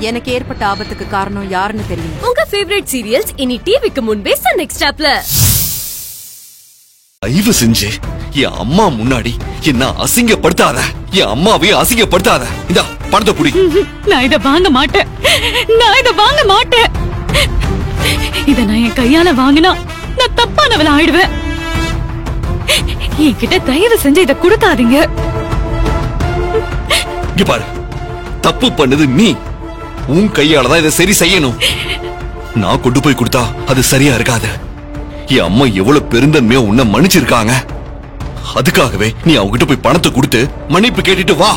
எனக்கு ஏற்பட்ட ஆபத்துக்கு காரணம் யாருன்னு தெரியும். உங்க ஃபேவரட் சீரியல்ஸ் இனி டிவிக்கு முன்பே சன் நெக்ஸ்டாப்ல. தயவு செஞ்சு என் அம்மா முன்னாடி என்ன அசிங்கப்படுத்தாத. என் அம்மாவே அசிங்கப்படுத்தாத. இந்த பணத்தை புடி. நான் இத வாங்க மாட்டேன். இத நான் என் கையால வாங்கினா நான் தப்பானவள ஆயிடுவேன். என்கிட்ட தயவு செஞ்சு இத கொடுக்காதீங்க. இங்க பாரு, தப்பு பண்ணது நீ. உன் கையாலதான் இதை சரி செய்யணும். நான் கொண்டு போய் கொடுத்தா அது சரியா இருக்காது. என் அம்மா எவ்வளவு பெருந்தன்மையா உன்னை மன்னிச்சிருக்காங்க. அதுக்காகவே நீ அவங்கிட்ட போய் பணத்தை கொடுத்து மன்னிப்பு கேட்டுட்டு வா.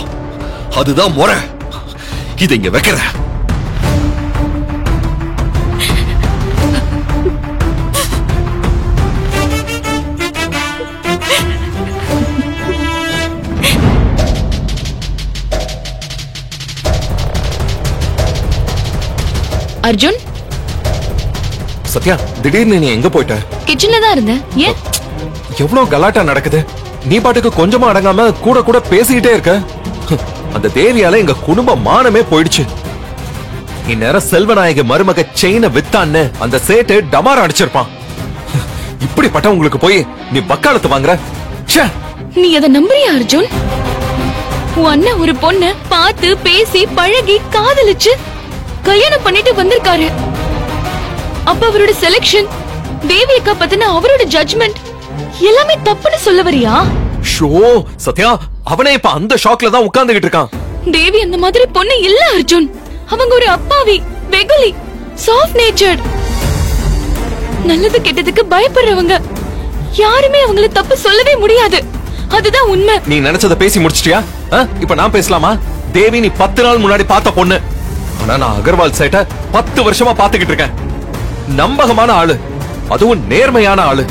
அதுதான் முறை. இதை இங்க வைக்கிற. அர்ஜுன், சத்யா, திடீர்னு நீ எங்க போயிட்ட? கிச்சன்ல தான் இருந்தேன். ஏன்? எவ்வளவு கலாட்டா நடக்குது. நீ பாட்டுக்கு கொஞ்சமா அடங்காம கூட கூட பேசிக்கிட்டே இருக்க. அந்த தேவியால எங்க குடும்ப மானமே போயிடுச்சு. இந்நேரம் செல்வநாயக மருமக செயினை வித்தான்னு அந்த சேட்டு டமார அடிச்சிருப்பான். இப்படிப்பட்ட உங்களுக்கு போய் நீ வக்காலத்து வாங்குற. நீ அத நம்புறியா அர்ஜுன்? உன் அண்ணன் ஒரு பொண்ண பார்த்து பேசி பழகி காதலிச்சு கல்யாணம் பண்ணிட்டு வந்திருக்காரு. அப்ப அவரோட செலக்ஷன், தேவி அக்கா பத்தின அவரோட ஜட்ஜ்மெண்ட் எல்லாமே தப்புன்னு சொல்ல வரியா? ஷோ சத்யா, அவனே இப்ப அந்த ஷாக்ல தான் உட்கார்ந்துகிட்டு இருக்கான். தேவி அந்த மாதிரி பொண்ணு இல்ல அர்ஜுன். அவங்க ஒரு அப்பாவி, வெகுலி, சாஃப்ட் நேச்சர்ட், நல்லது கெட்டதுக்கு பயப்படுறவங்க. யாருமே அவங்கள தப்பு சொல்லவே முடியாது. அதுதான் உண்மை. நீ நினைச்சத பேசி முடிச்சிட்டியா? இப்ப நான் பேசலாமா? தேவி நீ 10 நாள் முன்னாடி பார்த்த பொண்ணு. ஆனா நான் அகர்வால் சைட்ட 10 வருஷமா பாத்துக்கிட்டு இருக்கேன். நம்பகமான ஆளு, அதுவும் நேர்மையான ஆளு.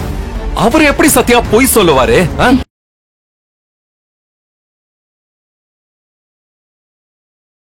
அவர் எப்படி சத்யா பொய் சொல்லுவாரு?